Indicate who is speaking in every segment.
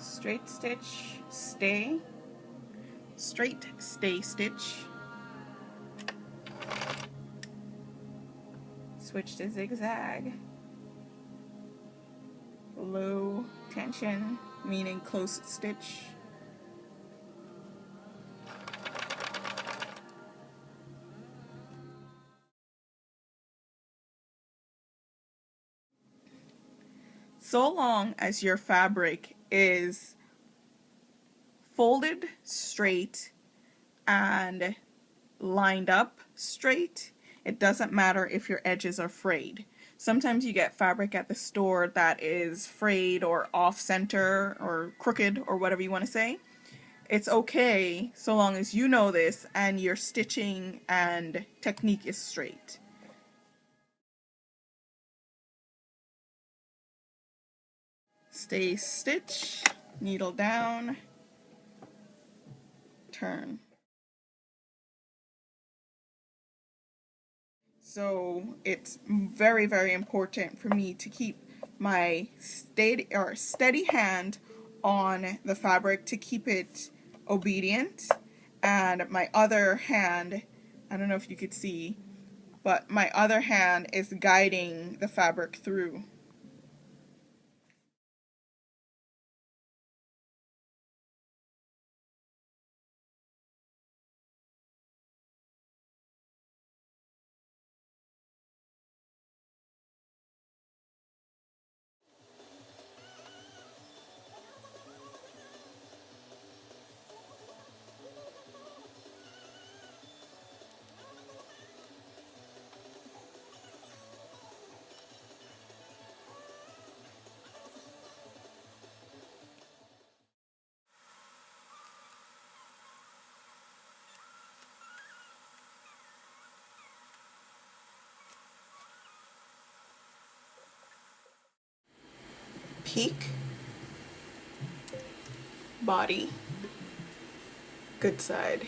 Speaker 1: straight stitch, stay, straight stay stitch, switch to zigzag, low tension, meaning close stitch, so long as your fabric is folded straight and lined up straight, it doesn't matter if your edges are frayed. Sometimes you get fabric at the store that is frayed or off center or crooked or whatever you want to say. It's okay so long as you know this and your stitching and technique is straight. Stay stitch, needle down, turn. So it's very, very important for me to keep my steady hand on the fabric to keep it obedient, and my other hand, I don't know if you could see, but my other hand is guiding the fabric through. Peak, body, good side.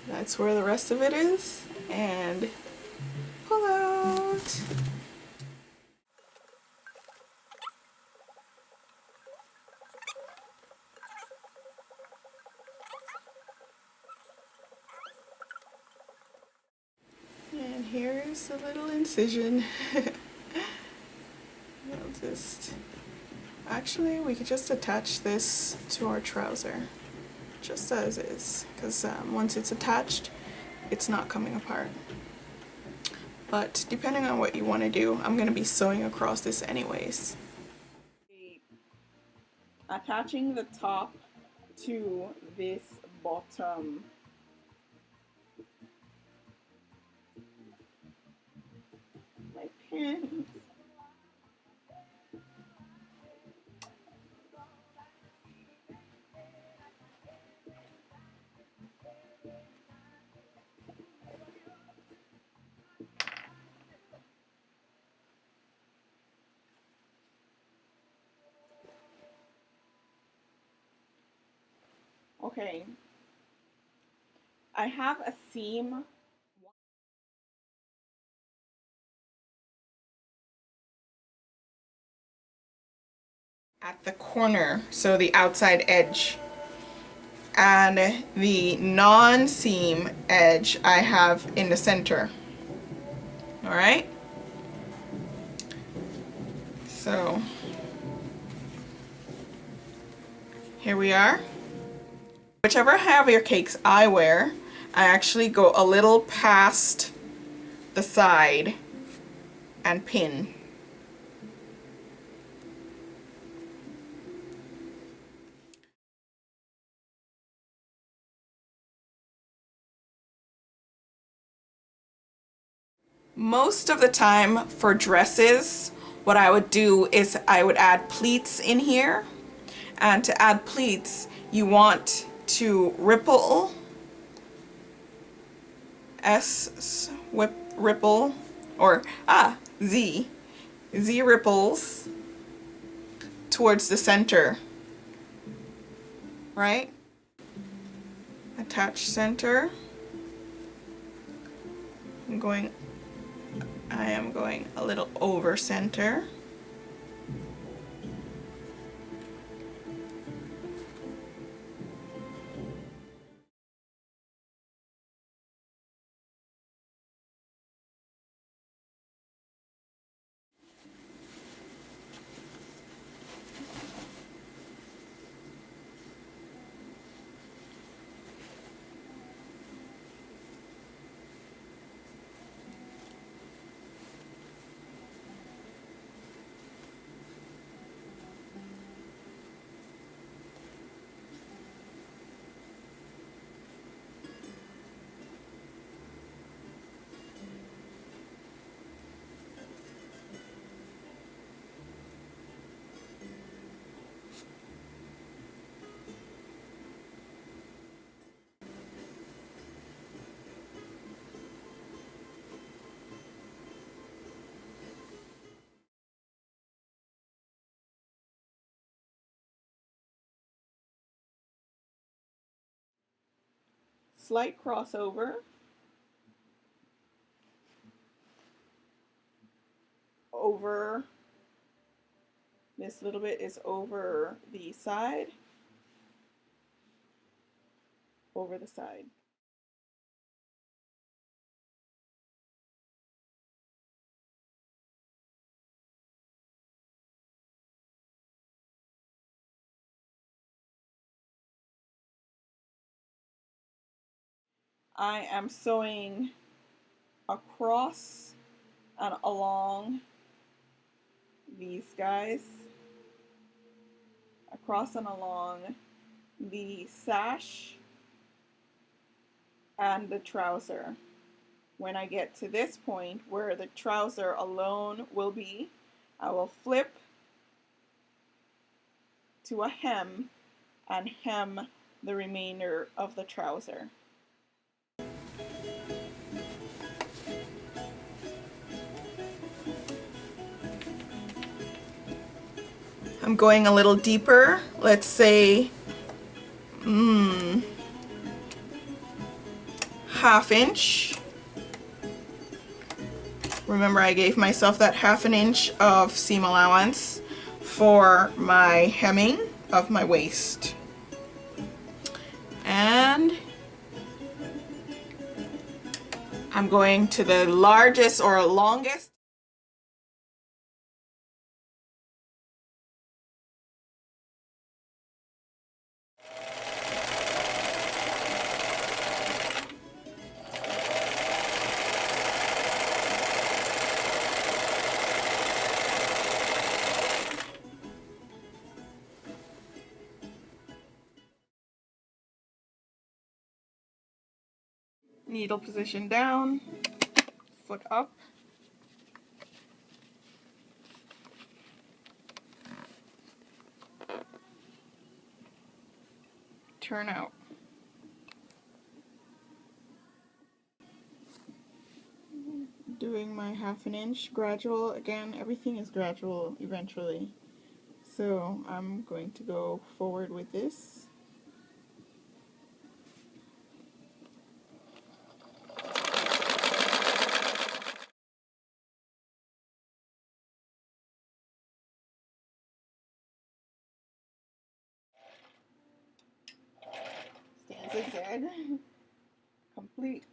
Speaker 1: That's where the rest of it is, and pull out. And here's a little incision. Actually, we could just attach this to our trouser, just as is, because once it's attached, it's not coming apart. But depending on what you want to do, I'm going to be sewing across this anyways. Attaching the top to this bottom. My pin. Okay, I have a seam at the corner, so the outside edge, and the non-seam edge I have in the center. All right, so here we are. Whichever heavier cakes I wear, I actually go a little past the side and pin. Most of the time for dresses, what I would do is I would add pleats in here, and to add pleats you want to ripple, ripple, or Z ripples towards the center, right? Attach center. I am going a little over center. slight crossover over, this little bit is over the side, over the side. I am sewing across and along these guys, across and along the sash and the trouser. When I get to this point where the trouser alone will be, I will flip to a hem and hem the remainder of the trouser. I'm going a little deeper, let's say ½ inch. Remember, I gave myself that ½ inch of seam allowance for my hemming of my waist. And I'm going to the largest or longest. Needle position down, foot up. Turn out. Doing my ½ inch gradual. Again, everything is gradual eventually. So I'm going to go forward with this. Stand zigzag. Complete.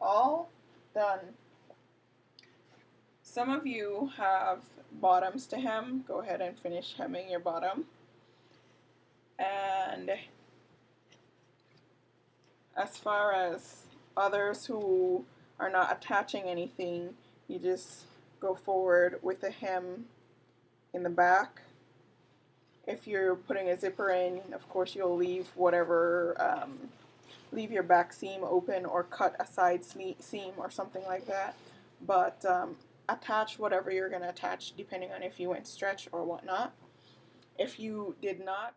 Speaker 1: All done. Some of you have bottoms to hem. Go ahead and finish hemming your bottom. And as far as others who are not attaching anything, you just go forward with a hem in the back. If you're putting a zipper in, of course you'll leave whatever, leave your back seam open or cut a side seam or something like that. But attach whatever you're going to attach depending on if you went stretch or whatnot. If you did not,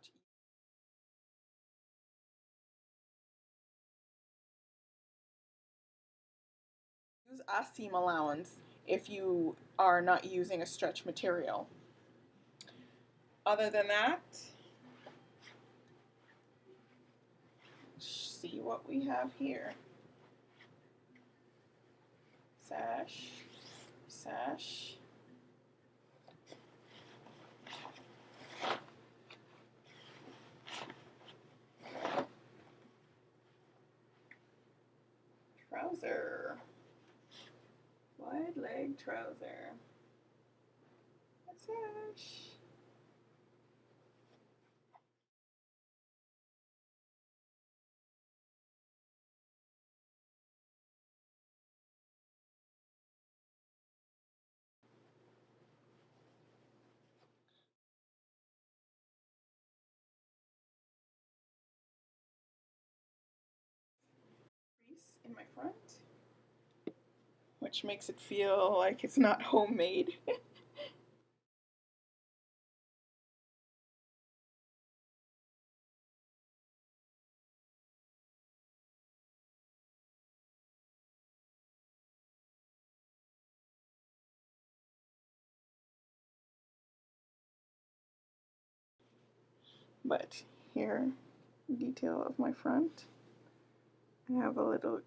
Speaker 1: use a seam allowance if you are not using a stretch material. Other than that, see what we have here. Sash, sash. Trouser. Wide leg trouser. Sash. Crease in my front, which makes it feel like it's not homemade. But here, detail of my front. I have a little